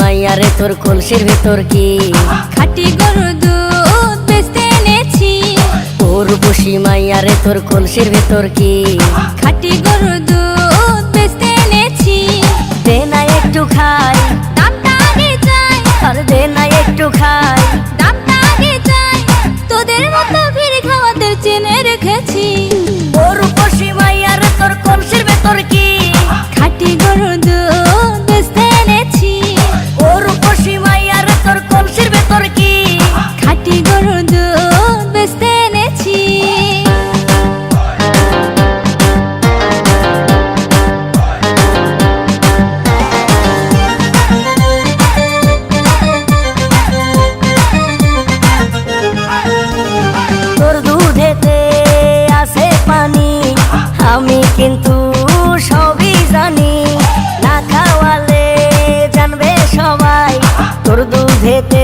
মাইয়ারে তোর কলসির ভেতর কি খাঁটি গরুর দুধ বেচতে এনেছি। রূপসী মাইয়ারে তোর কলসির ভেতর কি খাঁটি গরুর দুধ বেচতে এনেছি। দে না একটু খাই, দামটা আগে চাই, আর দে না একটু খাই। দামটা আগে চাই, তোদের মতো ভিড় খাওয়াদের চেনে রেখেছি। রূপসী মাইয়ারে তোর কলসির ভেতর কি খাঁটি গরুর দুধ বেচতে এনেছি। রূপসী মাইয়ারে তোর কলসির ভেতর কি খাঁটি গরুর দুধ বেচতে এনেছি। তোর দুধেতে আছে পানি, আমি কিন্তু সবই জানি। না খাওয়ালে জানবে সবাই তোর দুধেতে